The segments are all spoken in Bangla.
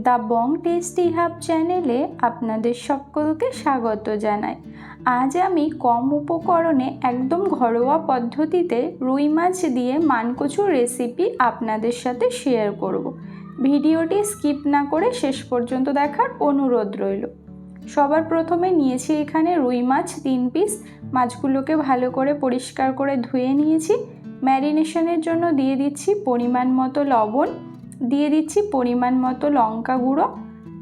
দ্য বং টেস্টি হাব চ্যানেলে আপনাদের সকলকে স্বাগত জানাই। আজ আমি কম উপকরণে একদম ঘরোয়া পদ্ধতিতে রুই মাছ দিয়ে মানকচুর রেসিপি আপনাদের সাথে শেয়ার করব। ভিডিওটি স্কিপ না করে শেষ পর্যন্ত দেখার অনুরোধ রইল। সবার প্রথমে নিয়েছি এখানে রুই মাছ 3 পিস। মাছগুলোকে ভালো করে পরিষ্কার করে ধুয়ে নিয়েছি। ম্যারিনেশনের জন্য দিয়ে দিচ্ছি পরিমাণ মতো লবণ, দিয়ে দিচ্ছি পরিমাণ মতো লঙ্কা গুঁড়ো,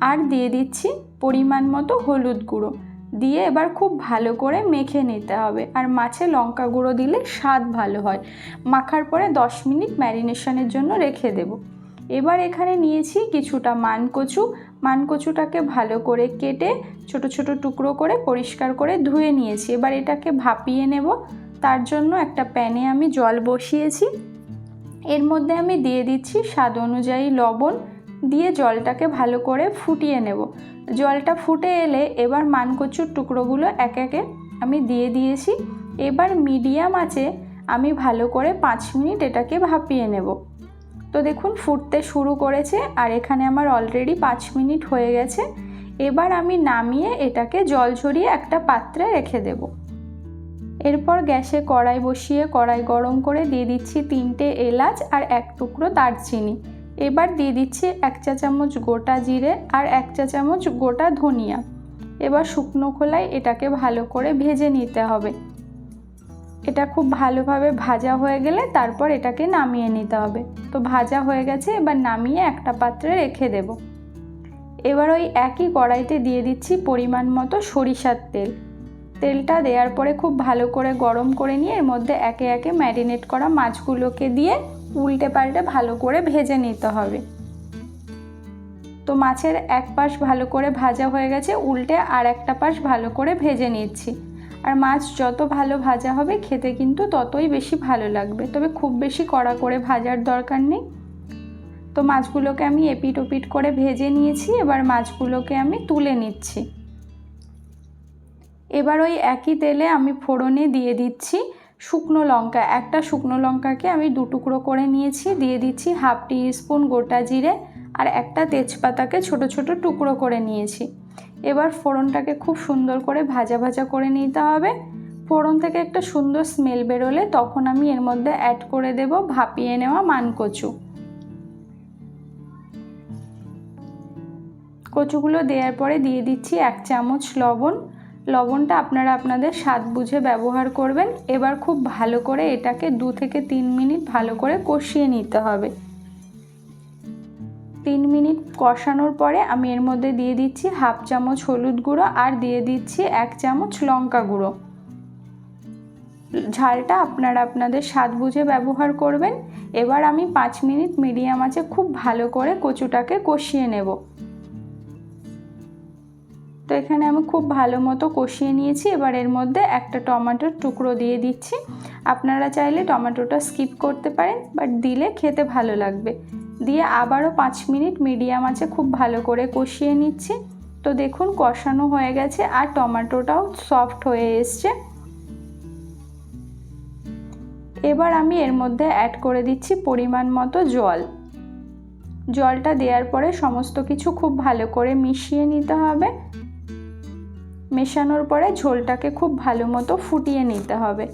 আর দিয়ে দিচ্ছি পরিমাণ মতো হলুদ গুঁড়ো দিয়ে এবার খুব ভালো করে মেখে নিতে হবে। আর মাছে লঙ্কা গুঁড়ো দিলে স্বাদ ভালো হয়। মাখার পরে 10 মিনিট ম্যারিনেশনের জন্য রেখে দেব। এবার এখানে নিয়েছি কিছুটা মানকচুটাকে ভালো করে কেটে ছোট ছোট টুকরো করে পরিষ্কার করে ধুয়ে নিয়েছি। এবার এটাকে ভাপিয়ে নেব। তার জন্য একটা প্যানে আমি জল বসিয়েছি। এর মধ্যে আমি দিয়ে দিচ্ছি স্বাদ অনুযায়ী লবণ, দিয়ে জলটাকে ভালো করে ফুটিয়ে নেব। জলটা ফুটে এলে এবার মানকচুর টুকরোগুলো একে একে আমি দিয়ে দিয়েছি। এবার মিডিয়াম আঁচে আমি ভালো করে 5 মিনিট এটাকে ভাপিয়ে নেব। তো দেখুন ফুটতে শুরু করেছে আর এখানে আমার অলরেডি 5 মিনিট হয়ে গেছে। এবার আমি নামিয়ে এটাকে জল ঝরিয়ে একটা পাত্রে রেখে দেব। এরপর গ্যাসে কড়াই বসিয়ে কড়াই গরম করে দিয়ে দিচ্ছি 3টে এলাচ আর 1 টুকরো দারচিনি। এবার দিয়ে দিচ্ছি 1 চা চামচ গোটা জিরে আর 1 চা চামচ গোটা ধনিয়া। এবার শুকনো খোলায় এটাকে ভালো করে ভেজে নিতে হবে। এটা খুব ভালোভাবে ভাজা হয়ে গেলে তারপর এটাকে নামিয়ে নিতে হবে। তো ভাজা হয়ে গেছে, এবার নামিয়ে একটা পাত্রে রেখে দেব। এবার ওই একই কড়াইতে দিয়ে দিচ্ছি পরিমাণ মতো সরিষার তেল। তেলটা দেওয়ার পরে খুব ভালো করে গরম করে নিয়ে এর মধ্যে একে একে ম্যারিনেট করা মাছগুলোকে দিয়ে উল্টে পাল্টে ভালো করে ভেজে নিতে হবে। তো মাছের এক পাশ ভালো করে ভাজা হয়ে গেছে, উল্টে আর একটা পাশ ভালো করে ভেজে নিচ্ছি। আর মাছ যত ভালো ভাজা হবে খেতে কিন্তু ততই বেশি ভালো লাগবে, তবে খুব বেশি কড়া করে ভাজার দরকার নেই। তো মাছগুলোকে আমি এপিট ওপিট করে ভেজে নিয়েছি। এবার মাছগুলোকে আমি তুলে নিচ্ছি। এবার ওই একই তেলে আমি ফোড়নে দিয়ে দিচ্ছি শুকনো লঙ্কা। একটা শুকনো লঙ্কাকে আমি 2 টুকরো করে নিয়েছি। দিয়ে দিচ্ছি 1/2 টিস্পুন গোটা জিরে আর একটা তেজপাতাকে ছোট ছোট টুকরো করে নিয়েছি। এবার ফোড়নটাকে খুব সুন্দর করে ভাজা ভাজা করে নিতে হবে। ফোড়ন থেকে একটা সুন্দর স্মেল বেরোলে তখন আমি এর মধ্যে অ্যাড করে দেব ভাপিয়ে নেওয়া মানকচু। কচুগুলো দেওয়ার পরে দিয়ে দিচ্ছি 1 চামচ লবণ। লবণটা আপনারা আপনাদের স্বাদ বুঝে ব্যবহার করবেন। এবার খুব ভালো করে এটাকে 2 থেকে 3 মিনিট ভালো করে কষিয়ে নিতে হবে। 3 মিনিট কষানোর পরে আমি এর মধ্যে দিয়ে দিচ্ছি 1/2 চামচ হলুদ গুঁড়ো আর দিয়ে দিচ্ছি 1 চামচ লঙ্কা গুঁড়ো। ঝালটা আপনারা আপনাদের স্বাদ বুঝে ব্যবহার করবেন। এবার আমি 5 মিনিট মিডিয়াম আঁচে খুব ভালো করে কচুটাকে কষিয়ে নেব। তো এখানে আমি খুব ভালো মতো কষিয়ে নিয়েছি। এবার এর মধ্যে একটা টমেটোর টুকরো দিয়ে দিচ্ছি। আপনারা চাইলে টমেটোটা স্কিপ করতে পারেন, বাট দিলে খেতে ভালো লাগবে। দিয়ে আবারও 5 মিনিট মিডিয়াম আঁচে খুব ভালো করে কষিয়ে নিচ্ছি। তো দেখুন কষানো হয়ে গেছে আর টমেটোটাও সফট হয়ে এসছে। এবার আমি এর মধ্যে অ্যাড করে দিচ্ছি পরিমাণ মতো জল। জলটা দেওয়ার পরে সমস্ত কিছু খুব ভালো করে মিশিয়ে নিতে হবে। মেশানোর পরে ঝোলটাকে খুব ভালো মতো ফুটিয়ে নিতে হবে।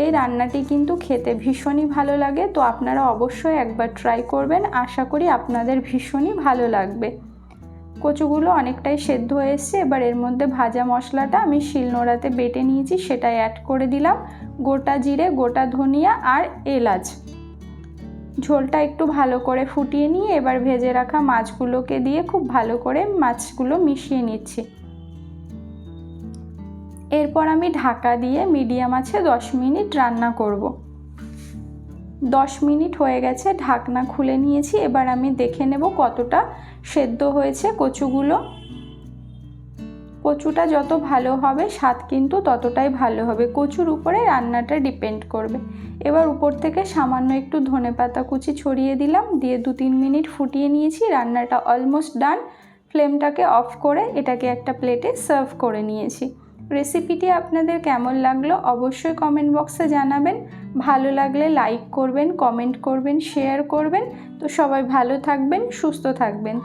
এই রান্নাটি কিন্তু খেতে ভীষণই ভালো লাগে। তো আপনারা অবশ্যই একবার ট্রাই করবেন। আশা করি আপনাদের ভীষণই ভালো লাগবে। কচুগুলো অনেকটাই সেদ্ধ হয়ে এসছে। এবার এর মধ্যে ভাজা মশলাটা আমি শিলনোড়াতে বেটে নিয়েছি সেটাই অ্যাড করে দিলাম। গোটা জিরে, গোটা ধনিয়া আর এলাচ। ঝোলটা একটু ভালো করে ফুটিয়ে নিয়ে এবার ভেজে রাখা মাছগুলোকে দিয়ে খুব ভালো করে মাছগুলো মিশিয়ে নিচ্ছি। এরপর আমি ঢাকা দিয়ে মিডিয়াম আঁচে 10 মিনিট রান্না করব। 10 মিনিট হয়ে গেছে, ঢাকনা খুলে নিয়েছি। এবার আমি দেখে নেব কতটা সেদ্ধ হয়েছে কচুগুলো। কচুটা যত ভালো হবে স্বাদ কিন্তু ততটাই ভালো হবে। কচুর উপরে রান্নাটা ডিপেন্ড করবে। এবার উপর থেকে সামান্য একটু ধনেপাতা কুচি ছড়িয়ে দিলাম। দিয়ে 2-3 মিনিট ফুটিয়ে নিয়েছি। রান্নাটা অলমোস্ট ডান। ফ্লেমটাকে অফ করে এটাকে একটা প্লেটে সার্ভ করে নিয়েছি। রেসিপিটি আপনাদের কেমন লাগলো অবশ্যই কমেন্ট বক্সে জানাবেন। ভালো লাগলে লাইক করবেন, কমেন্ট করবেন, শেয়ার করবেন। তো সবাই ভালো থাকবেন, সুস্থ থাকবেন।